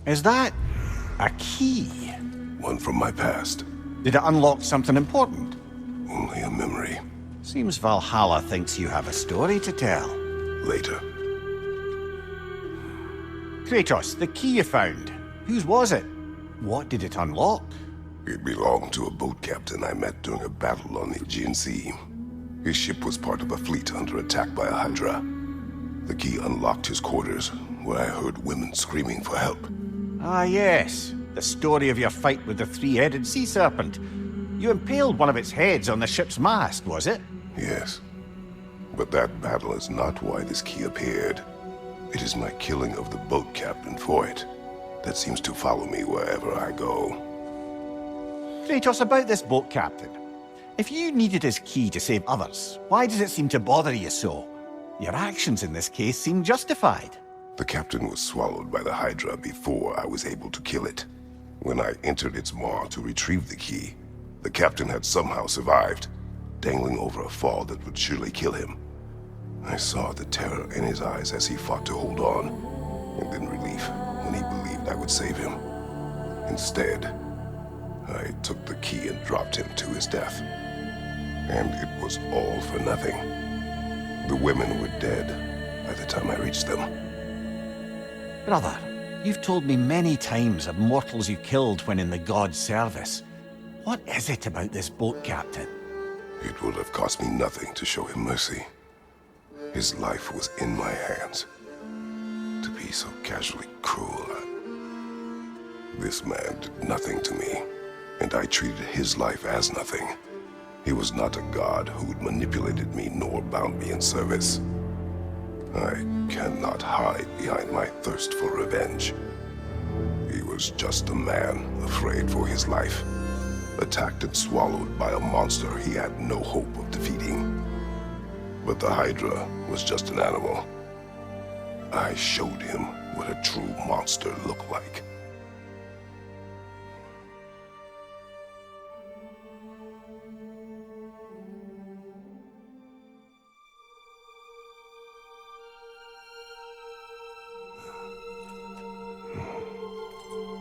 Is that a key? One from my past. Did it unlock something important? Only a memory. Seems Valhalla thinks you have a story to tell. Later. Kratos, the key you found. Whose was it? What did it unlock? It belonged to a boat captain I met during a battle on the Aegean Sea. His ship was part of a fleet under attack by a Hydra. The key unlocked his quarters, where I heard women screaming for help. Ah, yes. The story of your fight with the three-headed sea serpent. You impaled one of its heads on the ship's mast, was it? Yes. But that battle is not why this key appeared. It is my killing of the boat captain for it that seems to follow me wherever I go. Kratos, about this boat captain. If you needed his key to save others, why does it seem to bother you so? Your actions in this case seem justified. The captain was swallowed by the Hydra before I was able to kill it. When I entered its maw to retrieve the key, the captain had somehow survived, dangling over a fall that would surely kill him. I saw the terror in his eyes as he fought to hold on, and then relief when he believed I would save him. Instead, I took the key and dropped him to his death. And it was all for nothing. The women were dead by the time I reached them. Brother, you've told me many times of mortals you killed when in the god's service. What is it about this boat captain? It would have cost me nothing to show him mercy. His life was in my hands. To be so casually cruel. This man did nothing to me, and I treated his life as nothing. He was not a god who had manipulated me nor bound me in service. I cannot hide behind my thirst for revenge. He was just a man afraid for his life, attacked and swallowed by a monster he had no hope of defeating. But the Hydra was just an animal. I showed him what a true monster looked like.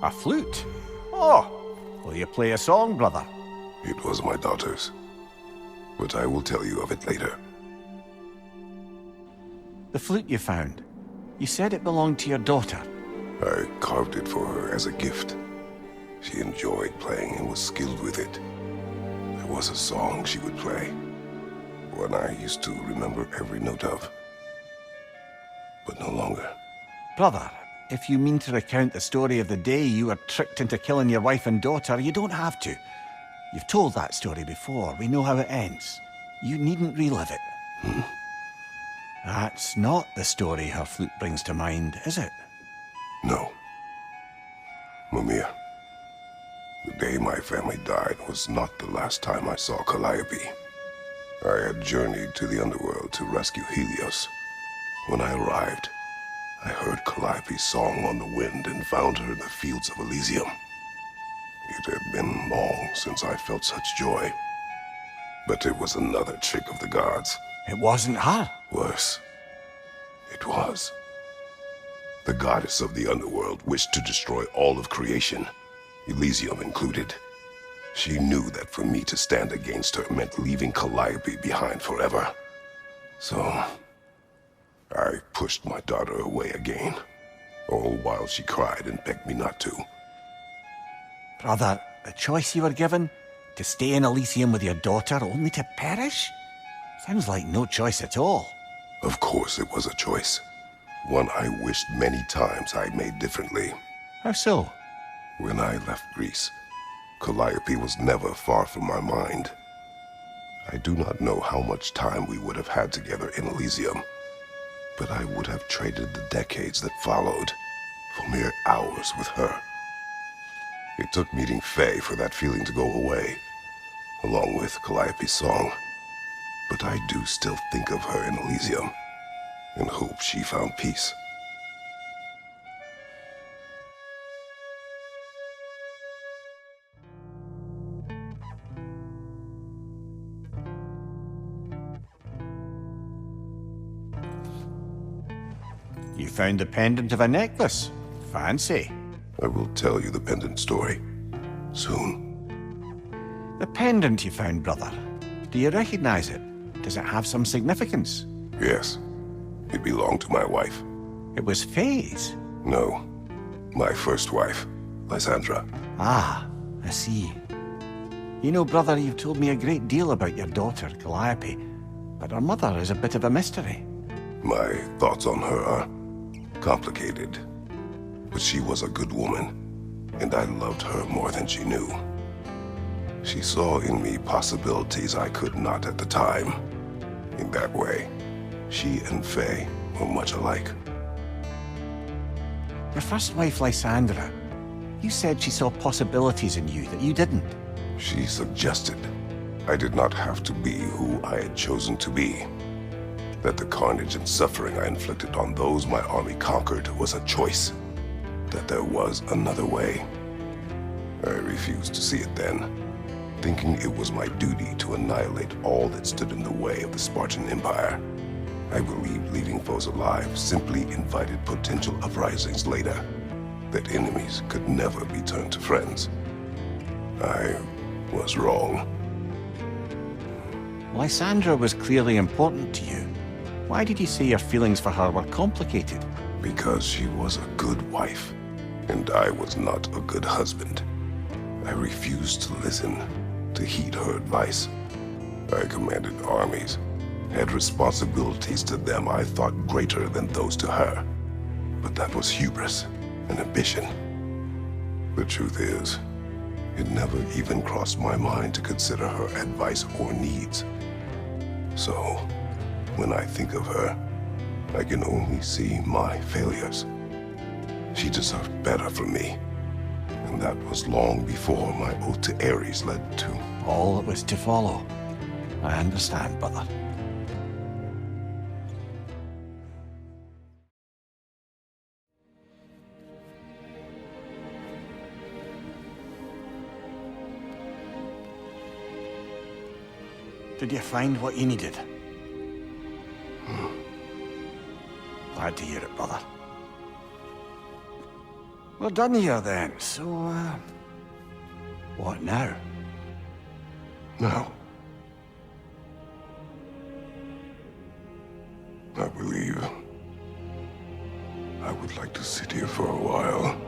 A flute? Oh, will you play a song, brother? It was my daughter's, but I will tell you of it later. The flute you found. You said it belonged to your daughter. I carved it for her as a gift. She enjoyed playing and was skilled with it. There was a song she would play, one I used to remember every note of, but no longer. Brother, if you mean to recount the story of the day you were tricked into killing your wife and daughter, you don't have to. You've told that story before. We know how it ends. You needn't relive it. That's not the story her flute brings to mind, is it? No. Mimir, the day my family died was not the last time I saw Calliope. I had journeyed to the underworld to rescue Helios. When I arrived, I heard Calliope's song on the wind and found her in the fields of Elysium. It had been long since I felt such joy. But it was another trick of the gods. It wasn't her. Worse. It was. The goddess of the underworld wished to destroy all of creation, Elysium included. She knew that for me to stand against her meant leaving Calliope behind forever. So, I pushed my daughter away again, all while she cried and begged me not to. Brother, the choice you were given? To stay in Elysium with your daughter only to perish? Sounds like no choice at all. Of course it was a choice. One I wished many times I made differently. How so? When I left Greece, Calliope was never far from my mind. I do not know how much time we would have had together in Elysium, but I would have traded the decades that followed for mere hours with her. It took meeting Faye for that feeling to go away, along with Calliope's song. But I do still think of her in Elysium, and hope she found peace. You found the pendant of a necklace. Fancy. I will tell you the pendant story. Soon. The pendant you found, brother. Do you recognize it? Does it have some significance? Yes. It belonged to my wife. It was Faye's. No. My first wife, Lysandra. Ah, I see. You know, brother, you've told me a great deal about your daughter, Calliope, but her mother is a bit of a mystery. My thoughts on her are complicated. But she was a good woman, and I loved her more than she knew. She saw in me possibilities I could not at the time. In that way, she and Faye were much alike. Your first wife, Lysandra, you said she saw possibilities in you that you didn't. She suggested I did not have to be who I had chosen to be. That the carnage and suffering I inflicted on those my army conquered was a choice. That there was another way. I refused to see it then, thinking it was my duty to annihilate all that stood in the way of the Spartan Empire. I believed leaving foes alive simply invited potential uprisings later, that enemies could never be turned to friends. I was wrong. Lysandra was clearly important to you. Why did you say your feelings for her were complicated? Because she was a good wife, and I was not a good husband. I refused to listen, to heed her advice. I commanded armies, had responsibilities to them I thought greater than those to her. But that was hubris, an ambition. The truth is, it never even crossed my mind to consider her advice or needs. So, when I think of her, I can only see my failures. She deserved better from me. And that was long before my oath to Ares led to... All that was to follow. I understand, brother. Did you find what you needed? Glad to hear it, brother. We're done here then, so, what now? Now, I believe I would like to sit here for a while.